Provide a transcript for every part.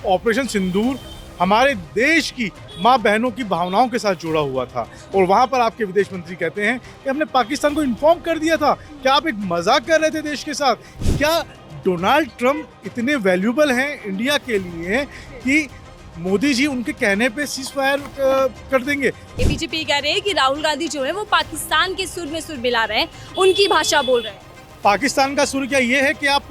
Operation सिंदूर हमारे देश की माँ बहनों की भावनाओं के साथ जुड़ा हुआ था और वहाँ पर आपके विदेश मंत्री कहते हैं कि हमने पाकिस्तान को इन्फॉर्म कर दिया था। क्या आप एक मजाक कर रहे थे देश के साथ? क्या डोनाल्ड ट्रंप इतने वैल्यूबल हैं इंडिया के लिए कि मोदी जी उनके कहने पे सीज फायर कर देंगे? बीजेपी कह रहे हैं कि राहुल गांधी जो है वो पाकिस्तान के सुर में सुर मिला रहे हैं, उनकी भाषा बोल रहे हैं। पाकिस्तान का सुर क्या ये है कि आप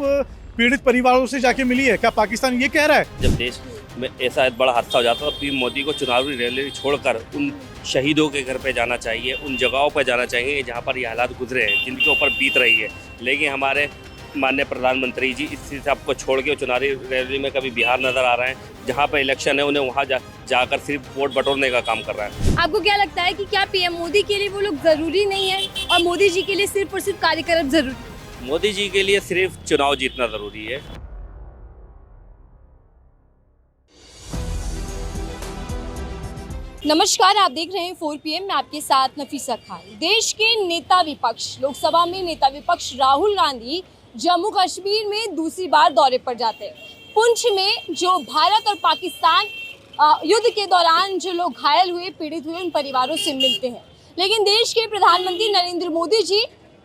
पीड़ित परिवारों से जाके मिलिए? क्या पाकिस्तान ये कह रहा है? जब देश में ऐसा बड़ा हादसा हो जाता है तो पीएम मोदी को चुनावी रैली छोड़कर उन शहीदों के घर पे जाना चाहिए, उन जगहों पर जाना चाहिए जहां पर ये हालात गुजरे हैं, जिनके ऊपर बीत रही है। लेकिन हमारे माननीय प्रधानमंत्री जी इस सबको छोड़ के चुनावी रैली में कभी बिहार नज़र आ रहे हैं, जहाँ पर इलेक्शन है उन्हें वहाँ जाकर सिर्फ वोट बटोरने का काम कर रहा है। आपको क्या लगता है कि क्या पीएम मोदी के लिए वो लोग जरूरी नहीं है और मोदी जी के लिए सिर्फ और सिर्फ कार्यक्रम जरूरी है? मोदी जी के लिए सिर्फ चुनाव जीतना ज़रूरी है। नमस्कार, आप देख रहे हैं 4 PM में आपके साथ नफीसा खान। देश के नेता विपक्ष, लोकसभा में नेता विपक्ष राहुल गांधी जम्मू कश्मीर में दूसरी बार दौरे पर जाते हैं। पुंछ में जो भारत और पाकिस्तान युद्ध के दौरान जो लोग घायल हुए, पीड़ित हुए, उन परिवारों से मिलते हैं। लेकिन देश के प्रधानमंत्री नरेंद्र मोदी जी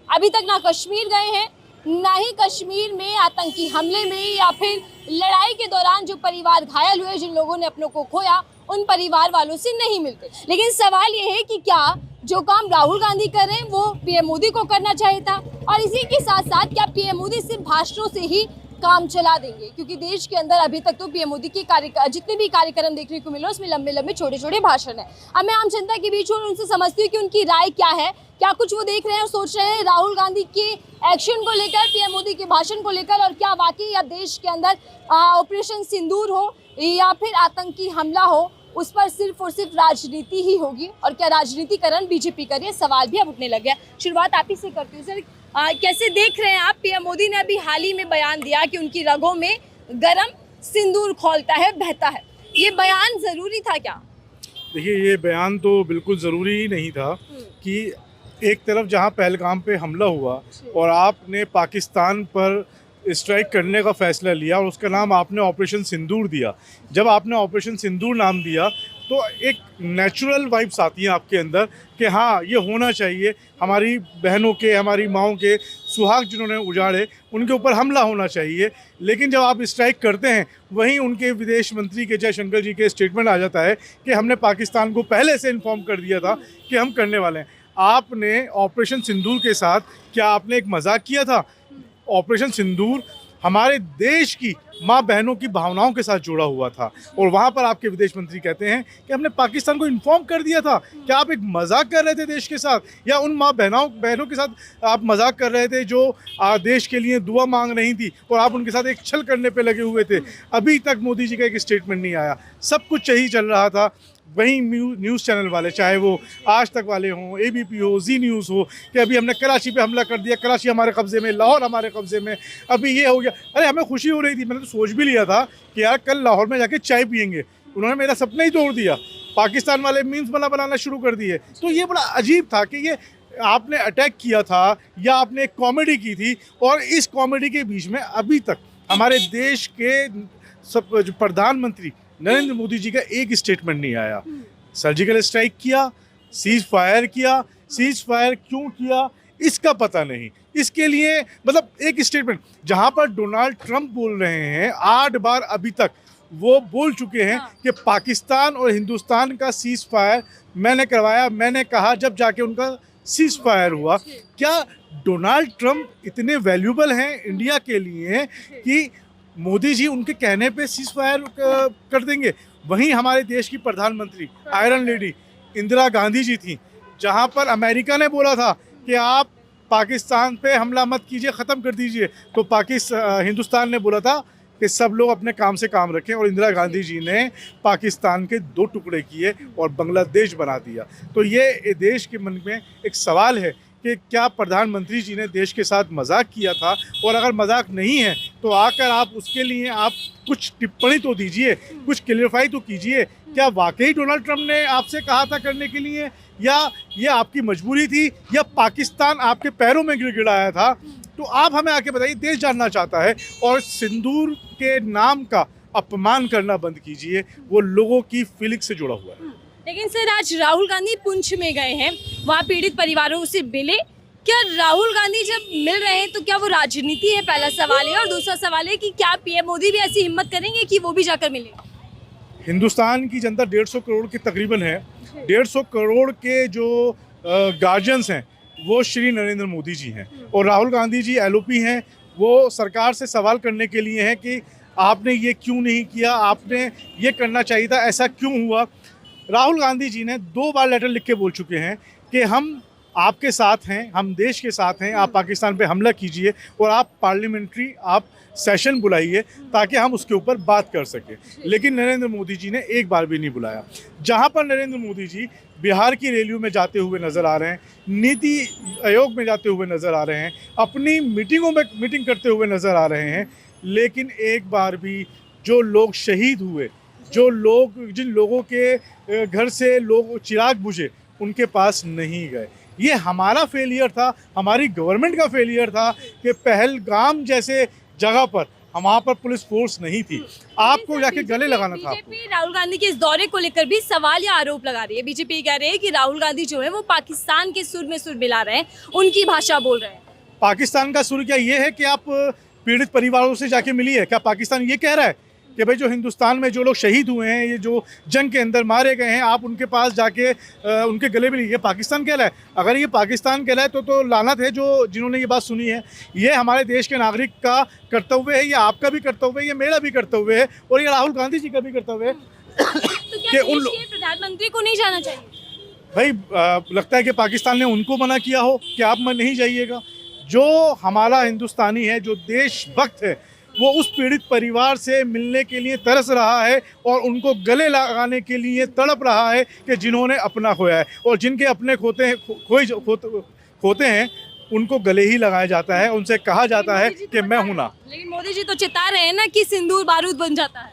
अभी तक ना कश्मीर गए हैं, ना ही कश्मीर में आतंकी हमले में या फिर लड़ाई के दौरान जो परिवार घायल हुए, जिन लोगों ने अपनों को खोया, उन परिवार वालों से नहीं मिलते। लेकिन सवाल ये है कि क्या जो काम राहुल गांधी कर रहे हैं वो पीएम मोदी को करना चाहिए था? और इसी के साथ साथ क्या पीएम मोदी सिर्फ भाषणों से ही काम चला देंगे? क्योंकि देश के अंदर अभी तक तो पीएम मोदी के जितने भी कार्यक्रम देखने को मिले उसमें लंबे लंबे छोटे छोटे भाषण है। अब मैं आम जनता के बीच हूँ, उनसे समझती हूँ कि उनकी राय क्या है, क्या कुछ वो देख रहे हैं और सोच रहे हैं राहुल गांधी के एक्शन को लेकर, पीएम मोदी के भाषण को लेकर, और क्या वाकई अब देश के अंदर ऑपरेशन सिंदूर हो या फिर आतंकी हमला हो, उस पर सिर्फ और सिर्फ राजनीति ही होगी और क्या राजनीतिकरण बीजेपी करे? सवाल भी अब उठने लग गया। शुरुआत आप ही से करती हूँ सर, कैसे देख रहे हैं आप? पीएम मोदी ने अभी हाल ही में बयान दिया कि उनकी रगों में गरम सिंदूर खौलता है, बहता है। ये बयान जरूरी था क्या? देखिए, ये बयान तो बिल्कुल ज़रूरी ही नहीं था कि एक तरफ जहां पहलगाम पे हमला हुआ और आपने पाकिस्तान पर स्ट्राइक करने का फ़ैसला लिया और उसका नाम आपने ऑपरेशन सिंदूर दिया। जब आपने ऑपरेशन सिंदूर नाम दिया तो एक नेचुरल वाइब्स आती हैं आपके अंदर कि हाँ, ये होना चाहिए, हमारी बहनों के, हमारी माँओं के सुहाग जिन्होंने उजाड़े, उनके ऊपर हमला होना चाहिए। लेकिन जब आप स्ट्राइक करते हैं, वहीं उनके विदेश मंत्री के जयशंकर जी के स्टेटमेंट आ जाता है कि हमने पाकिस्तान को पहले से इन्फॉर्म कर दिया था कि हम करने वाले हैं। आपने ऑपरेशन सिंदूर के साथ क्या आपने एक मजाक किया था? ऑपरेशन सिंदूर हमारे देश की माँ बहनों की भावनाओं के साथ जुड़ा हुआ था और वहाँ पर आपके विदेश मंत्री कहते हैं कि हमने पाकिस्तान को इन्फॉर्म कर दिया था। क्या आप एक मजाक कर रहे थे देश के साथ, या उन माँ बहनों के साथ आप मजाक कर रहे थे जो देश के लिए दुआ मांग रही थी और आप उनके साथ एक छल करने पे लगे हुए थे? अभी तक मोदी जी का एक स्टेटमेंट नहीं आया, सब कुछ सही चल रहा था। वहीं न्यूज़ चैनल वाले, चाहे वो आज तक वाले हों, ABP हो, जी न्यूज़ हो, कि अभी हमने कराची पे हमला कर दिया, कराची हमारे कब्ज़े में, लाहौर हमारे कब्ज़े में, अभी ये हो गया। अरे हमें खुशी हो रही थी, मैंने तो सोच भी लिया था कि यार कल लाहौर में जाके चाय पियेंगे। उन्होंने मेरा सपना ही तोड़ दिया, पाकिस्तान वाले मीम्स बनाना शुरू कर दिए। तो ये बड़ा अजीब था कि ये आपने अटैक किया था या आपने एक कॉमेडी की थी, और इस कॉमेडी के बीच में अभी तक हमारे देश के जो प्रधानमंत्री नरेंद्र मोदी जी का एक स्टेटमेंट नहीं आया। सर्जिकल स्ट्राइक किया, सीज फायर किया, सीज फायर क्यों किया इसका पता नहीं। इसके लिए मतलब एक स्टेटमेंट जहां पर डोनाल्ड ट्रंप बोल रहे हैं 8 बार अभी तक वो बोल चुके हैं कि पाकिस्तान और हिंदुस्तान का सीज फायर मैंने करवाया, मैंने कहा, जब जाके उनका सीज फायर हुआ। क्या डोनाल्ड ट्रंप इतने वैल्यूबल हैं इंडिया के लिए कि मोदी जी उनके कहने पे सीज फायर कर देंगे? वहीं हमारे देश की प्रधानमंत्री आयरन लेडी इंदिरा गांधी जी थी, जहां पर अमेरिका ने बोला था कि आप पाकिस्तान पे हमला मत कीजिए, ख़त्म कर दीजिए, तो हिंदुस्तान ने बोला था कि सब लोग अपने काम से काम रखें, और इंदिरा गांधी जी ने पाकिस्तान के 2 टुकड़े किए और बांग्लादेश बना दिया। तो ये देश के मन में एक सवाल है कि क्या प्रधानमंत्री जी ने देश के साथ मजाक किया था? और अगर मजाक नहीं है तो आकर आप उसके लिए आप कुछ टिप्पणी तो दीजिए, कुछ क्लियरफाई तो कीजिए। क्या वाकई डोनाल्ड ट्रंप ने आपसे कहा था करने के लिए, या ये आपकी मजबूरी थी, या पाकिस्तान आपके पैरों में गिड़गिड़ाया था? तो आप हमें आके बताइए, देश जानना चाहता है। और सिंदूर के नाम का अपमान करना बंद कीजिए। वो लोगों की फीलिंग से जुड़ा हुआ है। लेकिन सर आज राहुल गांधी पुंछ में गए हैं, वहाँ पीड़ित परिवारों से मिले। क्या राहुल गांधी जब मिल रहे हैं तो क्या वो राजनीति है, पहला सवाल है। और दूसरा सवाल है कि क्या पीएम मोदी भी ऐसी हिम्मत करेंगे कि वो भी जाकर मिले। हिंदुस्तान की जनता 150 करोड़ की तकरीबन है। 150 करोड़ के जो गार्जियंस हैं वो श्री नरेंद्र मोदी जी हैं और राहुल गांधी जी एलओपी हैं। वो सरकार से सवाल करने के लिए हैं कि आपने ये क्यों नहीं किया, आपने ये करना चाहिए था, ऐसा क्यों हुआ। राहुल गांधी जी ने 2 बार लेटर लिख के बोल चुके हैं कि हम आपके साथ हैं, हम देश के साथ हैं, आप पाकिस्तान पे हमला कीजिए और आप पार्लियामेंट्री आप सेशन बुलाइए ताकि हम उसके ऊपर बात कर सकें। लेकिन नरेंद्र मोदी जी ने एक बार भी नहीं बुलाया। जहां पर नरेंद्र मोदी जी बिहार की रैलियों में जाते हुए नज़र आ रहे हैं, नीति आयोग में जाते हुए नज़र आ रहे हैं, अपनी मीटिंगों में मीटिंग करते हुए नज़र आ रहे हैं, लेकिन एक बार भी जो लोग शहीद हुए, जिन लोगों के घर से लोग चिराग बुझे, उनके पास नहीं गए। ये हमारा फेलियर था, हमारी गवर्नमेंट का फेलियर था कि पहलगाम जैसे जगह पर वहाँ पर पुलिस फोर्स नहीं थी। आपको जाके गले लगाना था। बीजेपी राहुल गांधी के इस दौरे को लेकर भी सवाल या आरोप लगा रही है। बीजेपी कह रही है कि राहुल गांधी जो है वो पाकिस्तान के सुर में सुर मिला रहे हैं, उनकी भाषा बोल रहे हैं। पाकिस्तान का सुर क्या ये है कि आप पीड़ित परिवारों से जाके मिलिए? क्या पाकिस्तान ये कह रहा है कि भाई जो हिंदुस्तान में जो लोग शहीद हुए हैं, ये जो जंग के अंदर मारे गए हैं, आप उनके पास जाके उनके गले मिलिए? ये पाकिस्तान कह रहा है? अगर ये पाकिस्तान कह रहा है तो लानत है जो जिन्होंने ये बात सुनी है। ये हमारे देश के नागरिक का कर्तव्य है, ये आपका भी कर्तव्य है, ये मेरा भी कर्तव्य है और ये राहुल गांधी जी का भी कर्तव्य है तो क्या देश के प्रधानमंत्री को नहीं जाना चाहिए? भाई लगता है कि पाकिस्तान ने उनको मना किया हो कि आप मन नहीं जाइएगा। जो हमारा हिंदुस्तानी है, जो देशभक्त है, वो उस पीड़ित परिवार से मिलने के लिए तरस रहा है और उनको गले लगाने के लिए तड़प रहा है कि जिन्होंने अपना खोया है। और जिनके अपने खोते हैं उनको गले ही लगाया जाता है, उनसे कहा जाता है कि मैं हूं ना। लेकिन मोदी जी तो चिता रहे हैं ना कि सिंदूर बारूद बन जाता है।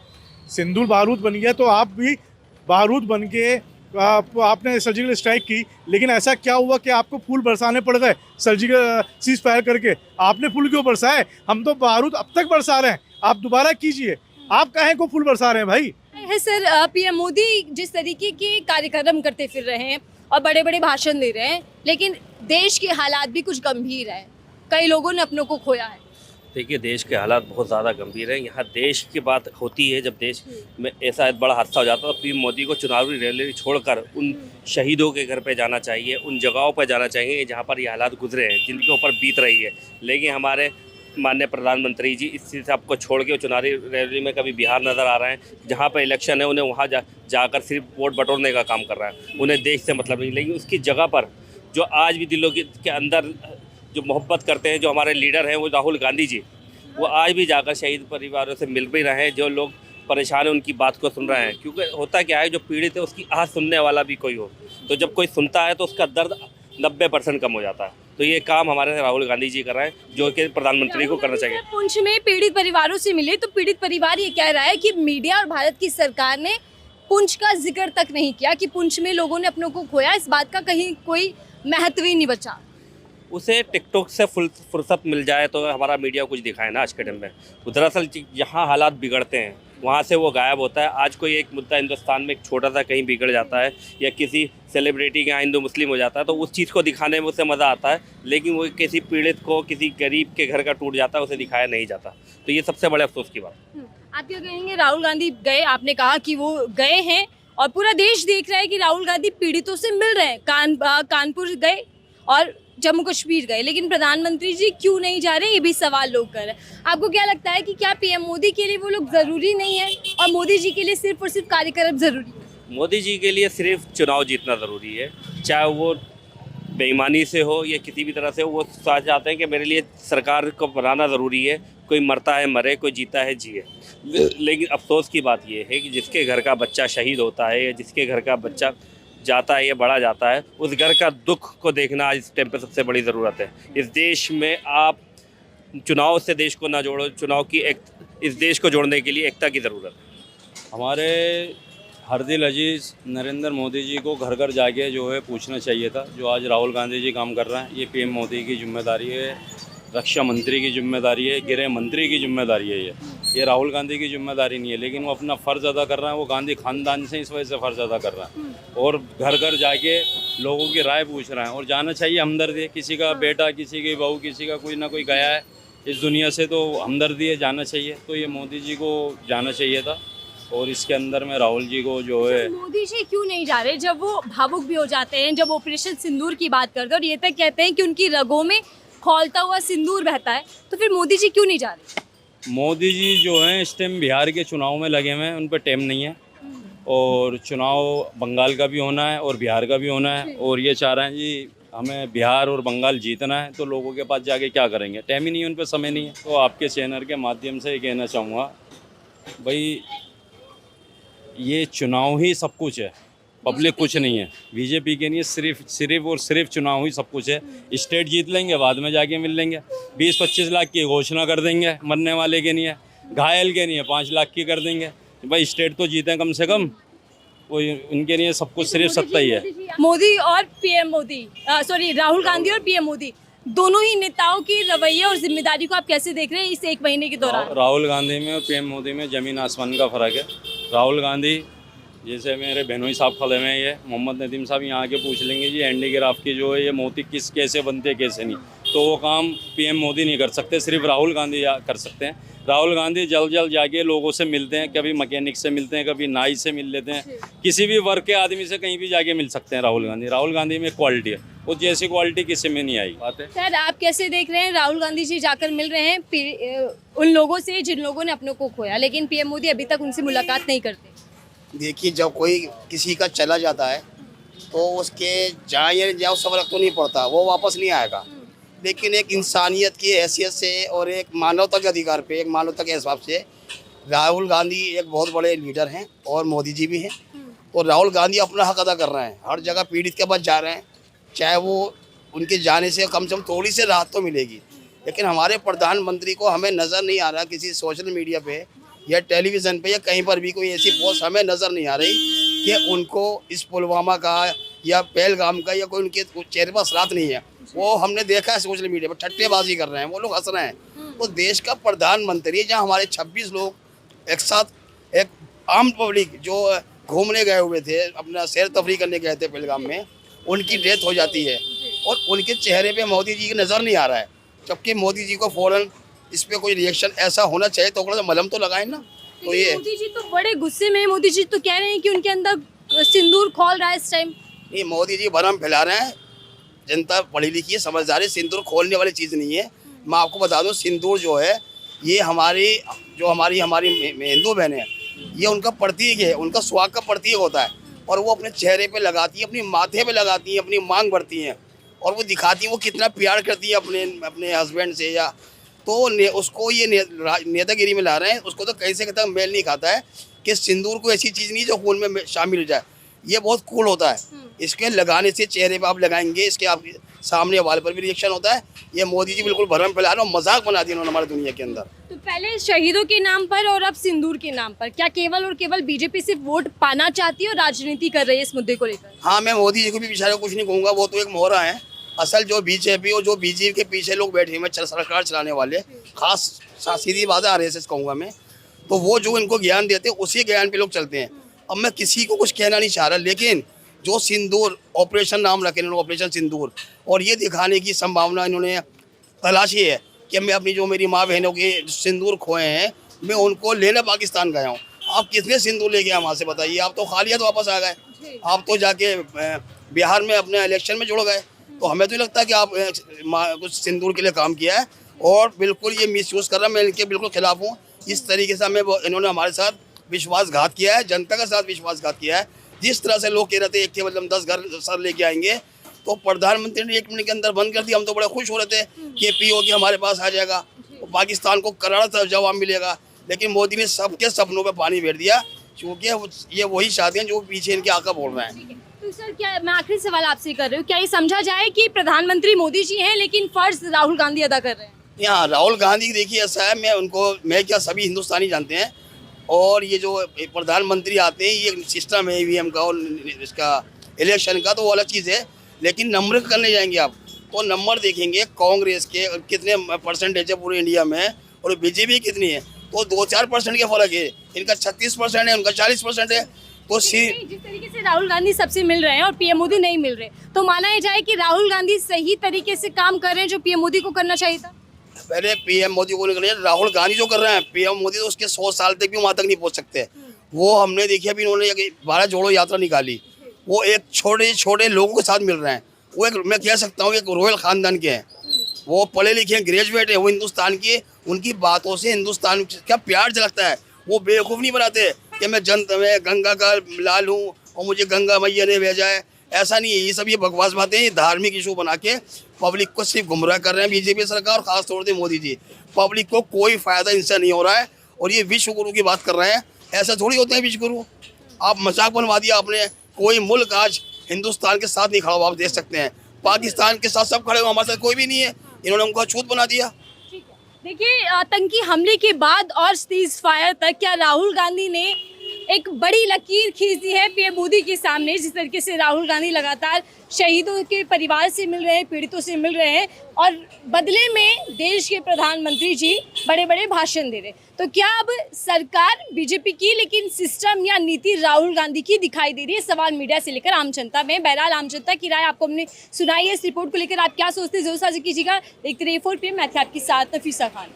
सिंदूर बारूद बन गया तो आप भी बारूद बन के आपने सर्जिकल स्ट्राइक की, लेकिन ऐसा क्या हुआ कि आपको फूल बरसाने पड़ गए? सर्जिकल सीज फायर करके आपने फूल क्यों बरसाए? हम तो बारूद अब तक बरसा रहे हैं, आप दोबारा कीजिए। आप काहे को फूल बरसा रहे हैं भाई? है सर, पीएम मोदी जिस तरीके के कार्यक्रम करते फिर रहे हैं और बड़े बड़े भाषण दे रहे हैं, लेकिन देश के हालात भी कुछ गंभीर है। कई लोगों ने अपनों को खोया है। देखिए, देश के हालात बहुत ज़्यादा गंभीर हैं। यहाँ देश की बात होती है, जब देश में ऐसा बड़ा हादसा हो जाता है तो पीएम मोदी को चुनावी रैली छोड़कर उन शहीदों के घर पे जाना चाहिए, उन जगहों पर जाना चाहिए जहाँ पर ये हालात गुजरे हैं, जिनके ऊपर बीत रही है। लेकिन हमारे माननीय प्रधानमंत्री जी इस सबको छोड़ के चुनावी रैली में कभी बिहार नज़र आ रहे हैं, जहाँ पर इलेक्शन है उन्हें वहाँ जाकर सिर्फ वोट बटोरने का काम कर रहा है। उन्हें देश से मतलब नहीं। लेकिन उसकी जगह पर जो आज भी दिलों के अंदर जो मोहब्बत करते हैं, जो हमारे लीडर हैं, वो राहुल गांधी जी, वो आज भी जाकर शहीद परिवारों से मिल भी रहे हैं। जो लोग परेशान हैं उनकी बात को सुन रहे हैं, क्योंकि होता क्या है, जो पीड़ित है उसकी आह सुनने वाला भी कोई हो, तो जब कोई सुनता है तो उसका दर्द 90% कम हो जाता है। तो ये काम हमारे राहुल गांधी जी कर रहे हैं, जो कि प्रधानमंत्री को करना चाहिए। पुंछ में पीड़ित परिवारों से मिले तो पीड़ित परिवार ये कह रहा है कि मीडिया और भारत की सरकार ने पुंछ का जिक्र तक नहीं किया कि पुंछ में लोगों ने अपनों को खोया। इस बात का कहीं कोई महत्व ही नहीं बचा। उसे टिकटॉक से फुर्सत मिल जाए तो हमारा मीडिया कुछ दिखाए ना आज के टाइम में। दरअसल जहाँ हालात बिगड़ते हैं वहाँ से वो गायब होता है। आज कोई एक मुद्दा हिंदुस्तान में एक छोटा सा कहीं बिगड़ जाता है या किसी सेलिब्रिटी के यहाँ हिंदू मुस्लिम हो जाता है तो उस चीज़ को दिखाने में उसे मज़ा आता है, लेकिन वो किसी पीड़ित को, किसी गरीब के घर का टूट जाता है, उसे दिखाया नहीं जाता। तो ये सबसे बड़े अफसोस की बात। आप क्या कहेंगे? राहुल गांधी गए, आपने कहा कि वो गए हैं और पूरा देश देख रहा है कि राहुल गांधी पीड़ितों से मिल रहे हैं। कानपुर गए और जम्मू कश्मीर गए, लेकिन प्रधानमंत्री जी क्यों नहीं जा रहे, ये भी सवाल लोग कर रहे हैं। आपको क्या लगता है कि क्या पीएम मोदी के लिए वो लोग ज़रूरी नहीं है और मोदी जी के लिए सिर्फ और सिर्फ कार्यक्रम ज़रूरी है? मोदी जी के लिए सिर्फ चुनाव जीतना ज़रूरी है, चाहे वो बेईमानी से हो या किसी भी तरह से हो। वो चाहते हैं कि मेरे लिए सरकार को बनाना ज़रूरी है, कोई मरता है मरे, कोई जीता है जिए। लेकिन अफसोस की बात यह है कि जिसके घर का बच्चा शहीद होता है या जिसके घर का बच्चा जाता है या बड़ा जाता है, उस घर का दुख को देखना आज इस टाइम पे सबसे बड़ी ज़रूरत है। इस देश में आप चुनाव से देश को ना जोड़ो, चुनाव की इस देश को जोड़ने के लिए एकता की ज़रूरत है। हमारे हरदिल अजीज़ नरेंद्र मोदी जी को घर घर जाके जो है पूछना चाहिए था। जो आज राहुल गांधी जी काम कर रहे हैं, ये पीएम मोदी की जिम्मेदारी है रक्षा मंत्री की जिम्मेदारी है, गृह मंत्री की जिम्मेदारी है। ये राहुल गांधी की जिम्मेदारी नहीं है, लेकिन वो अपना फ़र्ज़ अदा कर रहा है। वो गांधी खानदान से इस वजह से फ़र्ज़ अदा कर रहा है और घर घर जाके लोगों की राय पूछ रहा है। और जाना चाहिए हमदर्दी है, किसी का बेटा, किसी की बहू, किसी का कोई ना कोई गया है इस दुनिया से, तो हमदर्दी है, जाना चाहिए। तो ये मोदी जी को जाना चाहिए था। और इसके अंदर में राहुल जी को जो है, मोदी जी क्यों नहीं जा रहे? जब वो भावुक भी हो जाते हैं, जब ऑपरेशन सिंदूर की बात करते हैं और ये तक कहते हैं कि उनकी रगों में खौलता हुआ सिंदूर बहता है, तो फिर मोदी जी क्यों नहीं जा रहे? मोदी जी जो हैं इस टाइम बिहार के चुनाव में लगे हुए हैं, उन पर टाइम नहीं है। और चुनाव बंगाल का भी होना है और बिहार का भी होना है, और ये चाह रहे हैं जी हमें बिहार और बंगाल जीतना है, तो लोगों के पास जाके क्या करेंगे? टाइम ही नहीं है, उन पर समय नहीं है। तो आपके चैनल के माध्यम से ये कहना चाहूँगा, भाई ये चुनाव ही सब कुछ है, पब्लिक कुछ नहीं है। बीजेपी के लिए सिर्फ चुनाव ही सब कुछ है। स्टेट जीत लेंगे, बाद में जाके मिल लेंगे। 20-25 लाख की घोषणा कर देंगे, मरने वाले के लिए, घायल के लिए 5 लाख की कर देंगे। भाई स्टेट तो जीते कम से कम, वो उनके लिए सब कुछ सिर्फ सत्ता ही है। मोदी और पीएम मोदी, सॉरी राहुल गांधी और पीएम मोदी, दोनों ही नेताओं की रवैये और जिम्मेदारी को आप कैसे देख रहे हैं इस एक महीने के दौरान? राहुल गांधी में और पीएम मोदी में ज़मीन आसमान का फ़र्क है। राहुल गांधी, जैसे मेरे बहनोई साहब खड़े हुए हैं, ये मोहम्मद नदीम साहब यहाँ आके पूछ लेंगे जी हैंडीक्राफ्ट की जो है ये मोती कैसे बनते हैं, कैसे नहीं, तो वो काम पीएम मोदी नहीं कर सकते, सिर्फ राहुल गांधी कर सकते हैं। राहुल गांधी जल्द जाके लोगों से मिलते हैं, कभी मैकेनिक से मिलते हैं, कभी नाई से मिल लेते हैं, किसी भी वर्ग के आदमी से कहीं भी जाके मिल सकते हैं। राहुल गांधी में क्वालिटी है, वो जैसी क्वालिटी किसी में नहीं आई। बात है सर, आप कैसे देख रहे हैं? राहुल गांधी जी जाकर मिल रहे हैं उन लोगों से जिन लोगों ने अपनों को खोया, लेकिन पीएम मोदी अभी तक उनसे मुलाकात नहीं करते। देखिए, जब कोई किसी का चला जाता है तो उसके जाए या जाए उससे फर्क तो नहीं पड़ता, वो वापस नहीं आएगा। लेकिन एक इंसानियत की हैसियत से और एक मानवता के अधिकार पे, एक मानवता के हिसाब से राहुल गांधी एक बहुत बड़े लीडर हैं और मोदी जी भी हैं। तो राहुल गांधी अपना हक अदा कर रहे हैं, हर जगह पीड़ित के पास जा रहे हैं, चाहे वो उनके जाने से कम थोड़ी सी राहत तो मिलेगी। लेकिन हमारे प्रधानमंत्री को हमें नज़र नहीं आ रहा किसी सोशल मीडिया पे या टेलीविज़न पे या कहीं पर भी कोई ऐसी पोस्ट हमें नज़र नहीं आ रही कि उनको इस पुलवामा का या पहलगाम का या कोई उनके चेहरे पर असरात नहीं है। वो हमने देखा है सोशल मीडिया पर ठट्टेबाजी कर रहे हैं, वो लोग हंस रहे हैं। तो देश का प्रधानमंत्री, जहाँ हमारे 26 लोग एक साथ, एक आम पब्लिक जो घूमने गए हुए थे, अपना सैर तफरी करने गए थे पहलगाम में, उनकी डेथ हो जाती है और उनके चेहरे पे मोदी जी की नज़र नहीं आ रहा है। जबकि मोदी जी को फ़ौरन इस पर कोई रिएक्शन ऐसा होना चाहिए, तो थोड़ा मलहम तो लगाएं ना। तो ये मोदी जी तो बड़े गुस्से में, मोदी जी तो कह रहे हैं कि उनके अंदर सिंदूर खौल रहा है इस टाइम। नहीं, मोदी जी भरम फैला रहे हैं। जनता पढ़ी लिखी है, समझदार है, सिंदूर खोलने वाली चीज़ नहीं है। मैं आपको बता दूं, सिंदूर जो है ये हमारी हिंदू बहनें हैं, ये उनका प्रतीक है, उनका सुहाग का प्रतीक होता है। और वो अपने चेहरे पे लगाती हैं, अपनी माथे पे लगाती हैं, अपनी मांग भरती हैं और वो दिखाती हैं वो कितना प्यार करती है अपने हस्बैंड से। या तो उसको ये नेतागिरी में ला रहे हैं। उसको तो कहीं से तक मेल नहीं खाता है कि सिंदूर कोई ऐसी चीज़ नहीं जो खून में शामिल हो जाए। ये बहुत कूल होता है, इसके लगाने से चेहरे पे आप लगाएंगे, इसके आप सामने वाले पर भी रिएक्शन होता है। ये मोदी जी बिल्कुल भरम फैला रहे हैं, मजाक बना दिया उन्होंने हमारी दुनिया के अंदर। तो पहले शहीदों के नाम पर और अब सिंदूर के नाम पर, क्या केवल और केवल बीजेपी सिर्फ वोट पाना चाहती है और राजनीति कर रही है इस मुद्दे को लेकर? हाँ, मैं मोदी जी को भी बेचारे कुछ नहीं कहूँगा, वो तो एक मोहरा है। असल जो बीजेपी और जो बीजेपी के पीछे लोग बैठे हुए सरकार चलाने वाले, खास सीधी बात है RSS कहूँगा मैं, तो वो जो इनको ज्ञान देते हैं उसी ज्ञान पे लोग चलते हैं। अब मैं किसी को कुछ कहना नहीं चाह रहा, लेकिन जो सिंदूर ऑपरेशन नाम रखे इन्होंने, ऑपरेशन सिंदूर, और ये दिखाने की संभावना इन्होंने तलाशी है कि मैं अपनी जो मेरी माँ बहनों के सिंदूर खोए हैं, मैं उनको लेने पाकिस्तान गया हूँ। आप कितने सिंदूर ले गए वहाँ से बताइए? आप तो खाली हाथ वापस आ गए, आप तो जाके बिहार में अपने इलेक्शन में जुड़ गए। तो हमें तो लगता है कि आप कुछ सिंदूर के लिए काम किया है और बिल्कुल ये मिसयूज़ कर रहा है। मैं इनके बिल्कुल खिलाफ हूँ। इस तरीके से इन्होंने हमारे साथ विश्वासघात किया है, जनता के साथ विश्वासघात किया है। जिस तरह से लोग कह रहे थे एक के मतलब 10 घर सर लेके आएंगे, तो प्रधानमंत्री ने 1 मिनट के अंदर बंद कर दिया। हम तो बड़े खुश हो रहे थे कि POK हमारे पास आ जाएगा, पाकिस्तान को करारा जवाब मिलेगा। लेकिन मोदी ने सबके सपनों पे पानी फेर दिया, क्योंकि ये वही शादियाँ जो पीछे इनके आका बोल रहे हैं। तो सर, क्या मैं आखिरी सवाल आपसे कर रही हूँ, क्या ये समझा जाए कि प्रधानमंत्री मोदी जी हैं लेकिन फर्ज राहुल गांधी अदा कर रहे हैं? यहाँ राहुल गांधी देखिए ऐसा है, मैं क्या सभी हिंदुस्तानी जानते हैं, और ये जो प्रधानमंत्री आते हैं ये सिस्टम है EVM का और इसका इलेक्शन का, तो वो अलग चीज़ है। लेकिन नम्र करने जाएंगे आप, तो नंबर देखेंगे कांग्रेस के कितने परसेंटेज है पूरे इंडिया में और बीजेपी कितनी है, तो 2-4% के फर्क है। इनका 36% है, उनका 40% है। तो जिस तरीके से राहुल गांधी सबसे मिल रहे हैं और पीएम मोदी नहीं मिल रहे, तो माना ही जाए कि राहुल गांधी सही तरीके से काम कर रहे हैं जो पीएम मोदी को करना चाहिए था। पहले पीएम मोदी को नहीं, राहुल गांधी जो कर रहे हैं, पीएम मोदी तो उसके 100 साल तक भी वहाँ तक नहीं पहुँच सकते। वो हमने देखी अभी इन्होंने भारत जोड़ो यात्रा निकाली, वो एक छोटे छोटे लोगों के साथ मिल रहे हैं। वो एक, मैं कह सकता हूँ, एक रॉयल खानदान के हैं, वो पढ़े लिखे हैं, ग्रेजुएट है, वो हिंदुस्तान के, उनकी बातों से हिंदुस्तान का प्यार झलकता है। वो बेवकूफ़ नहीं बनाते कि मैं गंगा का लाल हूँ और मुझे गंगा मैया ने भेजा है, ऐसा नहीं है। ये सब ये बकवास बातें, ये धार्मिक इशू बना के पब्लिक को सिर्फ गुमराह कर रहे हैं बीजेपी सरकार और खास तौर से मोदी जी। पब्लिक को कोई फ़ायदा इनसे नहीं हो रहा है और ये विश्व गुरु की बात कर रहे हैं। ऐसा थोड़ी होते हैं विश्व गुरु, आप मजाक बनवा दिया आपने। कोई मुल्क आज हिंदुस्तान के साथ नहीं खड़ा हुआ, आप देख सकते हैं। पाकिस्तान के साथ सब खड़े हुए, हमारे साथ कोई भी नहीं है। इन्होंने हमको छूत बना दिया। देखिए, आतंकी हमले के बाद और सीज फायर तक क्या राहुल गांधी ने एक बड़ी लकीर खींच दी है पीएम मोदी के सामने। जिस तरीके से राहुल गांधी लगातार शहीदों के परिवार से मिल रहे हैं, पीड़ितों से मिल रहे हैं और बदले में देश के प्रधानमंत्री जी बड़े बड़े भाषण दे रहे हैं, तो क्या अब सरकार बीजेपी की लेकिन सिस्टम या नीति राहुल गांधी की दिखाई दे रही है? सवाल मीडिया से लेकर आम जनता में। बहरहाल आम जनता की राय आपको हमने सुनाई है। इस रिपोर्ट को लेकर आप क्या सोचते हैं जरूर साझा कीजिएगा। देखते रहिए 4 PM, मैं थी आपके साथ नफीसा खान।